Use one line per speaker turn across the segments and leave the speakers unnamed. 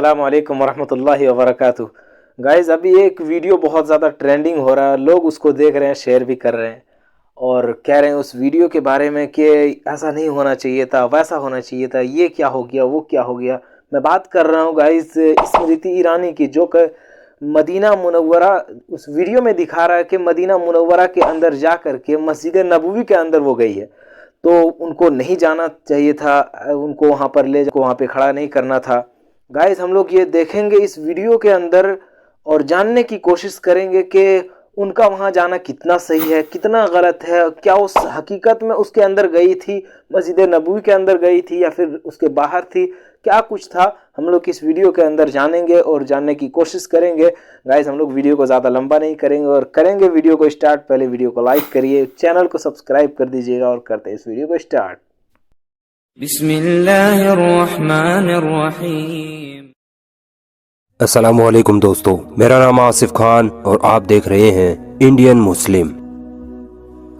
अस्सलाम वालेकुम वरहमतुल्लाहि वबरकातुह। गाइज़, अभी एक वीडियो बहुत ज़्यादा ट्रेंडिंग हो रहा है, लोग उसको देख रहे हैं, शेयर भी कर रहे हैं और कह रहे हैं उस वीडियो के बारे में कि ऐसा नहीं होना चाहिए था, वैसा होना चाहिए था, ये क्या हो गया, वो क्या हो गया। मैं बात कर रहा हूँ गाइज़ स्मृति ईरानी की, जो कि मदीना मुनव्वरा उस वीडियो में दिखा रहा है कि मदीना मुनव्वरा के अंदर जा कर के मस्जिद नबवी के अंदर वो गई है, तो उनको नहीं जाना चाहिए था, उनको वहाँ पर ले जाकर वहाँ पे खड़ा नहीं करना था। गाइस, हम लोग ये देखेंगे इस वीडियो के अंदर और जानने की कोशिश करेंगे कि उनका वहाँ जाना कितना सही है, कितना गलत है, क्या उस हकीकत में उसके अंदर गई थी, मस्जिद नबवी के अंदर गई थी या फिर उसके बाहर थी, क्या कुछ था। हम लोग इस वीडियो के अंदर जानेंगे और जानने की कोशिश करेंगे। गाइस, हम लोग वीडियो को ज़्यादा लंबा नहीं करेंगे और करेंगे वीडियो को स्टार्ट। पहले वीडियो को लाइक करिए, चैनल को सब्सक्राइब कर दीजिएगा और करते हैं इस वीडियो को स्टार्ट।
बिस्मिल्लाहिर्रहमानिर्रहीम।
अस्सलामुअलैकुम दोस्तों, मेरा नाम आसिफ खान और आप देख रहे हैं इंडियन मुस्लिम।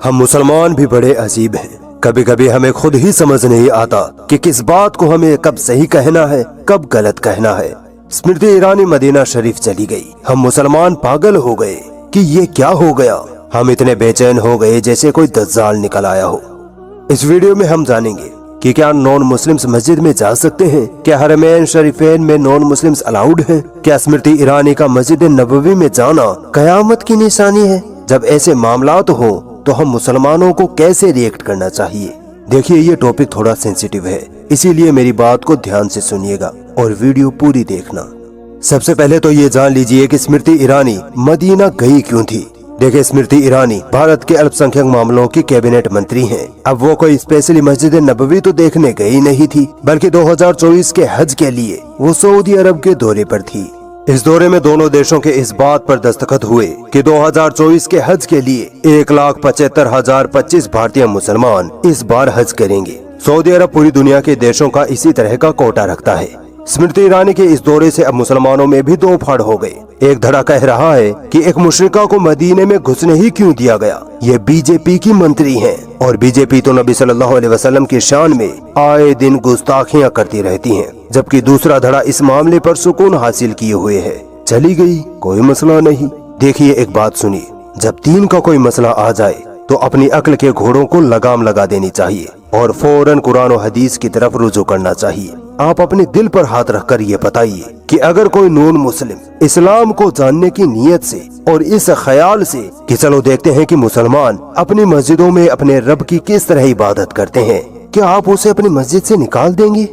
हम मुसलमान भी बड़े अजीब हैं। कभी कभी हमें खुद ही समझ नहीं आता कि किस बात को हमें कब सही कहना है, कब गलत कहना है। स्मृति ईरानी मदीना शरीफ चली गई। हम मुसलमान पागल हो गए कि ये क्या हो गया। हम इतने बेचैन हो गए जैसे कोई दज्जाल निकल आया हो। इस वीडियो में हम जानेंगे कि क्या नॉन मुस्लिम्स मस्जिद में जा सकते हैं, क्या हरमैन शरीफैन में नॉन मुस्लिम्स अलाउड हैं, क्या स्मृति ईरानी का मस्जिद नबवी में जाना कयामत की निशानी है। जब ऐसे मामलात हो तो हम मुसलमानों को कैसे रिएक्ट करना चाहिए। देखिए, ये टॉपिक थोड़ा सेंसिटिव है, इसीलिए मेरी बात को ध्यान से सुनिएगा और वीडियो पूरी देखना। सबसे पहले तो ये जान लीजिए कि स्मृति ईरानी मदीना गई क्यों थी। देखिए, स्मृति ईरानी भारत के अल्पसंख्यक मामलों की कैबिनेट मंत्री हैं। अब वो कोई स्पेशली मस्जिद नबवी तो देखने गई नहीं थी, बल्कि 2024 के हज के लिए वो सऊदी अरब के दौरे पर थी। इस दौरे में दोनों देशों के इस बात पर दस्तखत हुए कि 2024 के हज के लिए 1,75,025 भारतीय मुसलमान इस बार हज करेंगे। सऊदी अरब पूरी दुनिया के देशों का इसी तरह का कोटा रखता है। स्मृति ईरानी के इस दौरे से अब मुसलमानों में भी दो फाड़ हो गए। एक धड़ा कह रहा है कि एक मुशरिका को मदीने में घुसने ही क्यों दिया गया, ये बीजेपी की मंत्री हैं और बीजेपी तो नबी सल्लल्लाहु अलैहि वसल्लम की शान में आए दिन गुस्ताखियां करती रहती हैं। जबकि दूसरा धड़ा इस मामले पर सुकून हासिल किए हुए है, चली गई, कोई मसला नहीं। देखिए, एक बात सुनिए, जब दीन का कोई मसला आ जाए तो अपनी अक्ल के घोड़ों को लगाम लगा देनी चाहिए और फौरन कुरान और हदीस की तरफ रुजू करना चाहिए। आप अपने दिल पर हाथ रखकर ये बताइए कि अगर कोई नॉन मुस्लिम इस्लाम को जानने की नीयत से और इस ख्याल से कि चलो देखते हैं कि मुसलमान अपनी मस्जिदों में अपने रब की किस तरह इबादत करते हैं, क्या आप उसे अपनी मस्जिद से निकाल देंगे।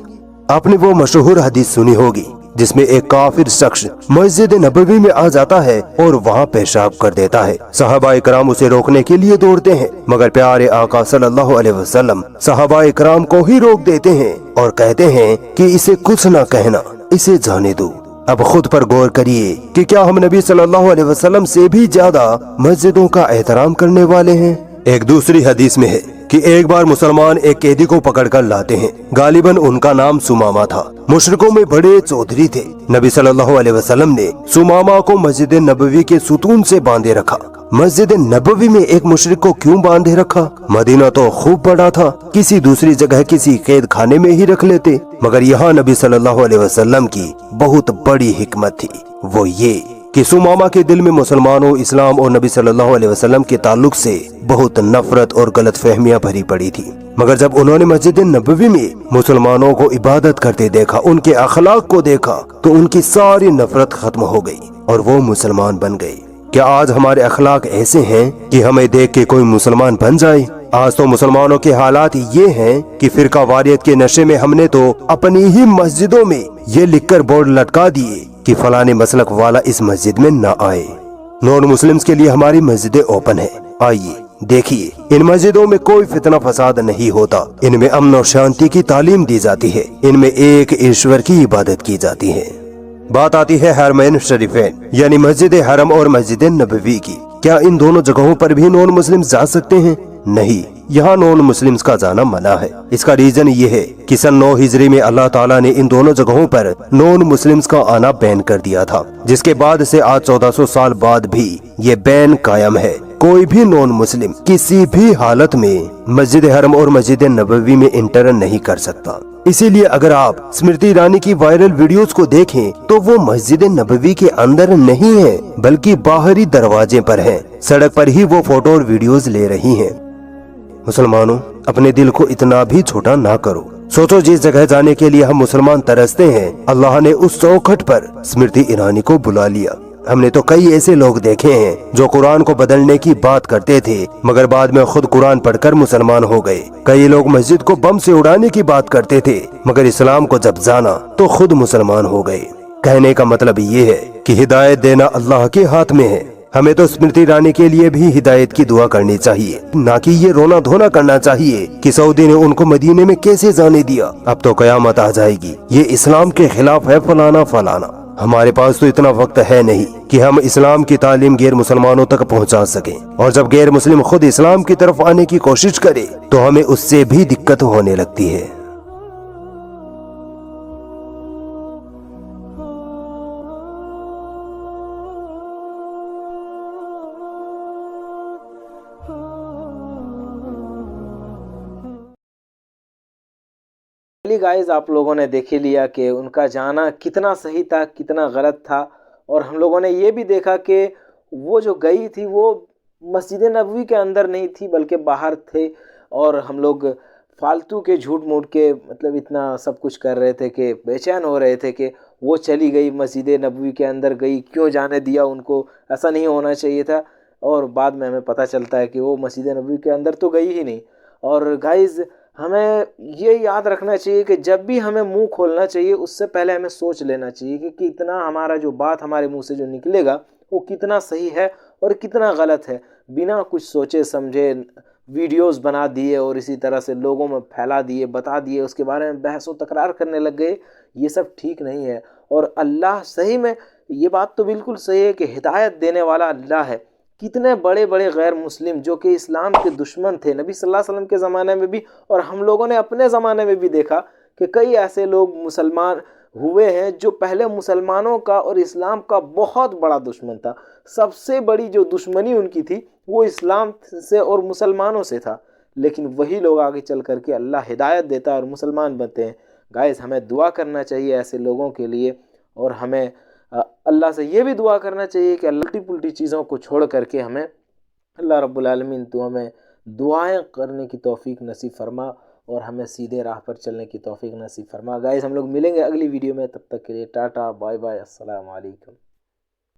आपने वो मशहूर हदीस सुनी होगी जिसमें एक काफिर शख्स मस्जिद नबवी में आ जाता है और वहाँ पेशाब कर देता है। सहाबाए कराम उसे रोकने के लिए दौड़ते हैं, मगर प्यारे आका सल्लल्लाहु अलैहि वसल्लम सहाबाए कराम को ही रोक देते हैं और कहते हैं कि इसे कुछ न कहना, इसे जाने दो। अब खुद पर गौर करिए कि क्या हम नबी सल्लल्लाहु अलैहि वसल्लम से भी ज्यादा मस्जिदों का एहतराम करने वाले हैं। एक दूसरी हदीस में है कि एक बार मुसलमान एक कैदी को पकड़कर लाते हैं। गालिबन उनका नाम सुमामा था। मुशरिकों में बड़े चौधरी थे। नबी सल्लल्लाहु अलैहि वसल्लम ने सुमामा को मस्जिद नबवी के सुतून से बांधे रखा। मस्जिद नबवी में एक मुशरिक को क्यों बांधे रखा। मदीना तो खूब बड़ा था, किसी दूसरी जगह किसी कैद खाने में ही रख लेते, मगर यहाँ नबी सल्लल्लाहु अलैहि वसल्लम की बहुत बड़ी हिकमत थी। वो ये कि सुमामा के दिल में मुसलमानों, इस्लाम और नबी सल्लल्लाहु अलैहि वसल्लम के ताल्लुक से बहुत नफरत और गलत फहमियां भरी पड़ी थी। मगर जब उन्होंने मस्जिद नबवी में मुसलमानों को इबादत करते देखा, उनके अखलाक को देखा, तो उनकी सारी नफरत खत्म हो गई और वो मुसलमान बन गए। क्या आज हमारे अखलाक ऐसे हैं कि हमें देख के कोई मुसलमान बन जाए। आज तो मुसलमानों के हालात ये हैं कि फिरका वारियत के नशे में हमने तो अपनी ही मस्जिदों में ये लिखकर बोर्ड लटका दिए कि फलाने मसलक वाला इस मस्जिद में न आए। नॉन मुस्लिम्स के लिए हमारी मस्जिदें ओपन है। आइए देखिए, इन मस्जिदों में कोई फितना फसाद नहीं होता। इनमें अमन और शांति की तालीम दी जाती है। इनमें एक ईश्वर की इबादत की जाती है। बात आती है हरमैन शरीफैन यानी मस्जिद हरम और मस्जिद नबवी की। क्या इन दोनों जगहों पर भी नॉन मुस्लिम जा सकते हैं। नहीं, यहाँ नॉन मुस्लिम्स का जाना मना है। इसका रीजन ये है कि सन 9 हिजरी में अल्लाह ताला ने इन दोनों जगहों पर नॉन मुस्लिम्स का आना बैन कर दिया था, जिसके बाद से आज 1400 साल बाद भी ये बैन कायम है। कोई भी नॉन मुस्लिम किसी भी हालत में मस्जिद हरम और मस्जिद नबवी में इंटर नहीं कर सकता। इसीलिए अगर आप स्मृति ईरानी की वायरल वीडियोस को देखें तो वो मस्जिद नबवी के अंदर नहीं है, बल्कि बाहरी दरवाजे पर है। सड़क पर ही वो फोटो और वीडियोस ले रही हैं। मुसलमानों, अपने दिल को इतना भी छोटा ना करो। सोचो, जिस जगह जाने के लिए हम मुसलमान तरसते हैं, अल्लाह ने उस चौखट पर स्मृति ईरानी को बुला लिया। हमने तो कई ऐसे लोग देखे हैं जो कुरान को बदलने की बात करते थे, मगर बाद में खुद कुरान पढ़कर मुसलमान हो गए। कई लोग मस्जिद को बम से उड़ाने की बात करते थे, मगर इस्लाम को जब जाना तो खुद मुसलमान हो गए। कहने का मतलब ये है कि हिदायत देना अल्लाह के हाथ में है। हमें तो स्मृति ईरानी के लिए भी हिदायत की दुआ करनी चाहिए, ना कि ये रोना धोना करना चाहिए कि सऊदी ने उनको मदीने में कैसे जाने दिया, अब तो कयामत आ जाएगी, ये इस्लाम के खिलाफ है, फलाना फलाना। हमारे पास तो इतना वक्त है नहीं कि हम इस्लाम की तालीम गैर मुसलमानों तक पहुंचा सकें, और जब गैर मुस्लिम खुद इस्लाम की तरफ आने की कोशिश करे तो हमें उससे भी दिक्कत होने लगती है।
गाइस, आप लोगों ने देख ही लिया कि उनका जाना कितना सही था, कितना गलत था। और हम लोगों ने ये भी देखा कि वो जो गई थी वो मस्जिद नबवी के अंदर नहीं थी बल्कि बाहर थे। और हम लोग फालतू के झूठ मूठ के मतलब इतना सब कुछ कर रहे थे कि बेचैन हो रहे थे कि वो चली गई मस्जिद नबवी के अंदर गई, क्यों जाने दिया उनको, ऐसा नहीं होना चाहिए था। और बाद में हमें पता चलता है कि वो मस्जिद नबवी के अंदर तो गई ही नहीं। और गाइज़, हमें ये याद रखना चाहिए कि जब भी हमें मुंह खोलना चाहिए उससे पहले हमें सोच लेना चाहिए कि कितना हमारा जो बात हमारे मुंह से जो निकलेगा वो कितना सही है और कितना गलत है। बिना कुछ सोचे समझे वीडियोस बना दिए और इसी तरह से लोगों में फैला दिए, बता दिए, उसके बारे में बहस व तकरार करने लग गए, ये सब ठीक नहीं है। और अल्लाह, सही में ये बात तो बिल्कुल सही है कि हिदायत देने वाला अल्लाह है। कितने बड़े बड़े गैर मुस्लिम जो कि इस्लाम के दुश्मन थे नबी सल्लल्लाहु अलैहि वसल्लम के ज़माने में भी, और हम लोगों ने अपने ज़माने में भी देखा कि कई ऐसे लोग मुसलमान हुए हैं जो पहले मुसलमानों का और इस्लाम का बहुत बड़ा दुश्मन था। सबसे बड़ी जो दुश्मनी उनकी थी वो इस्लाम से और मुसलमानों से था, लेकिन वही लोग आगे चल करके अल्लाह हिदायत देता है और मुसलमान बनते हैं। गाइस, हमें दुआ करना चाहिए ऐसे लोगों के लिए, और हमें अल्लाह से ये भी दुआ करना चाहिए कि उल्टी पुल्टी चीज़ों को छोड़ करके हमें अल्लाह रब्बुल आलमीन तो हमें दुआएं करने की तौफीक नसीब फरमा और हमें सीधे राह पर चलने की तौफीक नसीब फरमा। गाइस, हम लोग मिलेंगे अगली वीडियो में, तब तक के लिए टाटा बाय बाय, अस्सलाम वालेकुम।